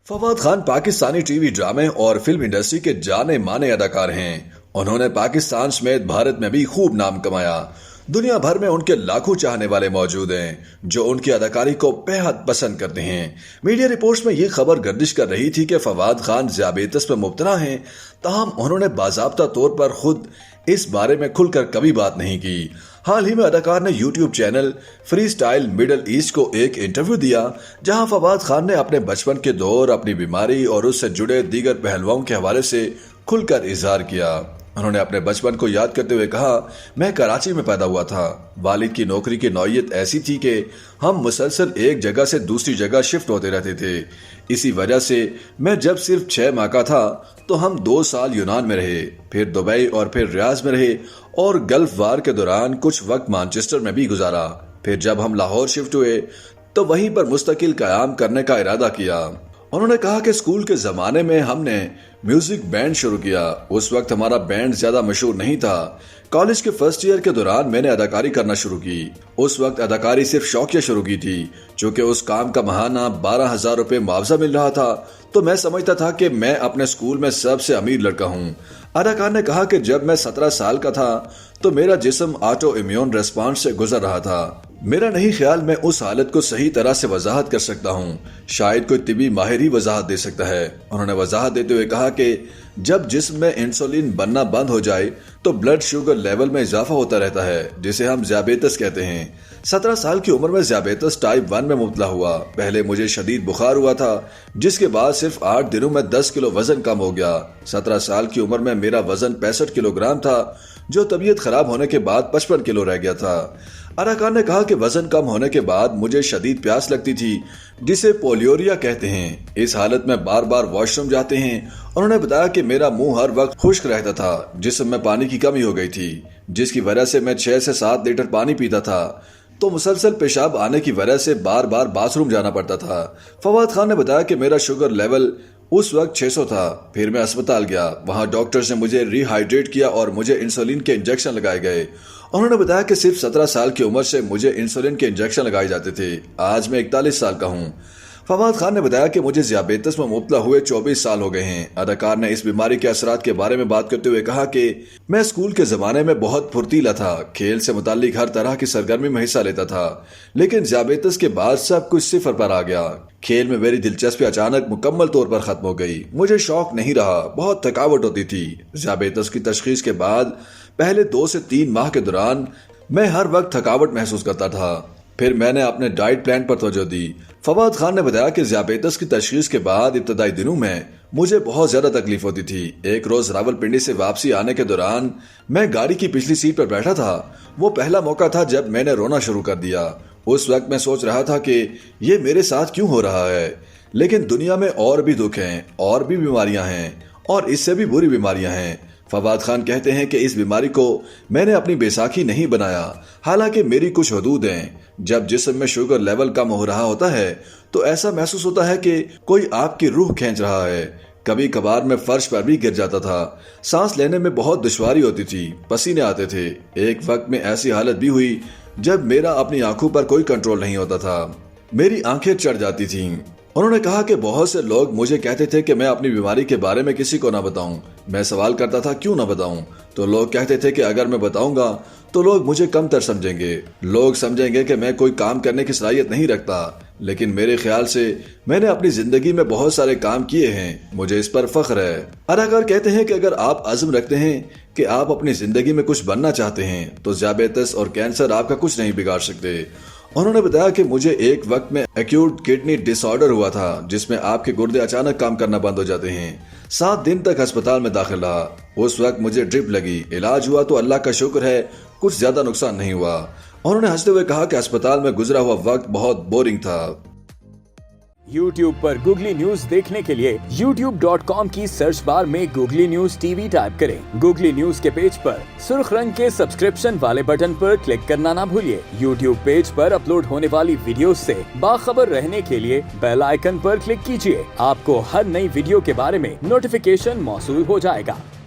Fawad Khan Pakistani TV ड्रामे और film industry के जाने माने अदाकार हैं। उन्होंने पाकिस्तान समेत भारत में भी खूब नाम कमाया। दुनिया भर में उनके लाखों चाहने वाले मौजूद हैं जो उनकी अदाकारी को बेहद पसंद करते हैं। मीडिया रिपोर्ट्स में ये खबर गर्दिश कर रही थी कि फवाद खान ज़ियाबेतस में मुब्तला हैं, ताहम उन्होंने बाज़ाब्ता तौर पर खुद इस बारे में खुलकर कभी बात नहीं की। हाल ही में अदाकार ने YouTube channel free style middle east को एक इंटरव्यू दिया, जहां फवाद खान ने अपने बचपन के दौर, अपनी बीमारी और उससे जुड़े दीगर पहलुओं के हवाले से खुलकर इजहार किया। उन्होंने अपने बचपन को याद करते हुए कहा, मैं कराची में पैदा हुआ था। वालिद की नौकरी की नौयत ऐसी थी कि हम मुसलसल एक जगह से दूसरी जगह शिफ्ट होते रहते थे। इसी वजह से मैं जब सिर्फ 6 माह का था तो हम 2 साल यूनान में रहे, फिर दुबई और फिर रियाज में रहे और गल्फ वार के दौरान कुछ वक्त मैनचेस्टर में भी गुजारा। फिर जब हम लाहौर शिफ्ट हुए तो वहीं पर मुस्तकिल कयाम करने का इरादा किया। उन्होंने कहा कि स्कूल के जमाने में हमने म्यूजिक बैंड शुरू किया। उस वक्त हमारा बैंड ज्यादा मशहूर नहीं था। कॉलेज के फर्स्ट ईयर के दौरान मैंने अदाकारी करना शुरू की। उस वक्त अदाकारी सिर्फ शौकिया शुरू की थी। चूंकि उस काम का महाना 12,000 रुपए मुआवजा मिल रहा था तो मैं समझता था कि मैं अपने स्कूल में सबसे अमीर लड़का हूँ। अदाकार ने कहा कि जब मैं 17 साल का था तो मेरा जिस्म ऑटो इम्यून रेस्पॉन्स से गुजर रहा था। मेरा नहीं ख्याल मैं उस हालत को सही तरह से वजाहत कर सकता हूँ। शायद कोई तिबी माहिर ही वजाहत दे सकता है। उन्होंने वजाहत देते हुए कहा कि जब जिस्म में इंसुलिन बनना बंद हो जाए तो ब्लड शुगर लेवल में इजाफा होता रहता है, जिसे हम ज़ियाबेतस कहते हैं। 17 साल की उम्र में ज़ियाबेतस टाइप 1 में मुब्तला हुआ। पहले मुझे शदीद बुखार हुआ था, जिसके बाद सिर्फ 8 दिनों में 10 किलो वजन कम हो गया। 17 साल की उम्र में मेरा वजन 65 किलोग्राम था, जो तबीयत खराब होने के बाद 55 किलो रह गया था। अदाकार ने कहा कि वजन कम होने के बाद मुझे शदीद प्यास लगती थी, जिसे पोलियोरिया कहते हैं। इस हालत में बार बार वॉशरूम जाते हैं। उन्होंने बताया कि मेरा मुंह हर वक्त खुश्क रहता था, जिसमें में पानी की कमी हो गई थी, जिसकी वजह से मैं 6 से 7 लीटर पानी पीता था, तो मुसलसल पेशाब आने की वजह से बार बार बाथरूम जाना पड़ता था। फवाद खान ने बताया कि मेरा शुगर लेवल उस वक्त 600 था। फिर मैं अस्पताल गया। वहां डॉक्टर्स ने मुझे रिहाइड्रेट किया और मुझे इंसुलिन के इंजेक्शन लगाए गए। उन्होंने बताया कि सिर्फ 17 साल की उम्र से मुझे इंसुलिन के इंजेक्शन लगाए जाते थे। आज मैं 41 साल का हूँ। फवाद खान ने बताया कि मुझे ज़ियाबेतस में मुब्तला हुए 24 साल हो गए हैं। अदाकार ने इस बीमारी के असरात के बारे में बात करते हुए कहा कि मैं स्कूल के ज़माने में बहुत फुर्तीला था, खेल से मुताल्लिक हर तरह की सरगर्मी में हिस्सा लेता था, लेकिन ज़ियाबेतस के बाद सब कुछ सिफर पर आ गया। खेल में मेरी दिलचस्पी अचानक मुकम्मल तौर पर खत्म हो गई। मुझे शौक नहीं रहा, बहुत थकावट होती थी। ज़ियाबेतस की तशखीस के बाद पहले 2 से 3 माह के दौरान मैं हर वक्त थकावट महसूस करता था। फिर मैंने अपने डाइट प्लान पर तवज्जो दी। फवाद खान ने बताया कि ज़ियाबेतस की तशखीस के बाद इब्तदाई दिनों में मुझे बहुत ज्यादा तकलीफ होती थी। एक रोज रावलपिंडी से वापसी आने के दौरान मैं गाड़ी की पिछली सीट पर बैठा था। वो पहला मौका था जब मैंने रोना शुरू कर दिया। उस वक्त मैं सोच रहा था कि ये मेरे साथ क्यों हो रहा है, लेकिन दुनिया में और भी दुख हैं, और भी बीमारियां हैं, और इससे भी बुरी बीमारियां हैं। फवाद खान कहते हैं कि इस बीमारी को मैंने अपनी बैसाखी नहीं बनाया, हालांकि मेरी कुछ हदूद हैं। जब जिस्म में शुगर लेवल कम हो रहा होता है तो ऐसा महसूस होता है कि कोई आपकी रूह खींच रहा है। कभी कभार मैं फर्श पर भी गिर जाता था। सांस लेने में बहुत दुश्वारी होती थी, पसीने आते थे। एक वक्त में ऐसी हालत भी हुई जब मेरा अपनी आंखों पर कोई कंट्रोल नहीं होता था, मेरी आंखें चढ़ जाती थीं। उन्होंने कहा कि बहुत से लोग मुझे कहते थे कि मैं अपनी बीमारी के बारे में किसी को ना बताऊं। मैं सवाल करता था क्यों ना बताऊं, तो लोग कहते थे कि अगर मैं बताऊंगा तो लोग मुझे कमतर समझेंगे, लोग समझेंगे कि मैं कोई काम करने की सलाहियत नहीं रखता। लेकिन मेरे ख्याल से मैंने अपनी जिंदगी में बहुत सारे काम किए हैं, मुझे इस पर फख्र है। अदाकार कहते हैं कि अगर आप अज़्म रखते हैं कि आप अपनी जिंदगी में कुछ बनना चाहते हैं तो ज़ियाबेतस और कैंसर आपका कुछ नहीं बिगाड़ सकते। उन्होंने बताया कि मुझे एक वक्त में एक्यूट किडनी डिसऑर्डर हुआ था, जिसमें आपके गुर्दे अचानक काम करना बंद हो जाते हैं। 7 दिन तक अस्पताल में दाखिल रहा। उस वक्त मुझे ड्रिप लगी, इलाज हुआ तो अल्लाह का शुक्र है कुछ ज्यादा नुकसान नहीं हुआ। उन्होंने हंसते हुए कहा कि अस्पताल में गुजरा हुआ वक्त बहुत बोरिंग था। YouTube पर गूगली न्यूज देखने के लिए youtube.com की सर्च बार में गूगली न्यूज टीवी टाइप करें। गूगली न्यूज के पेज पर सुर्ख रंग के सब्सक्रिप्शन वाले बटन पर क्लिक करना ना भूलिए। YouTube पेज पर अपलोड होने वाली वीडियोस से बाखबर रहने के लिए बेल आइकन पर क्लिक कीजिए। आपको हर नई वीडियो के बारे में नोटिफिकेशन मौसूल हो जाएगा।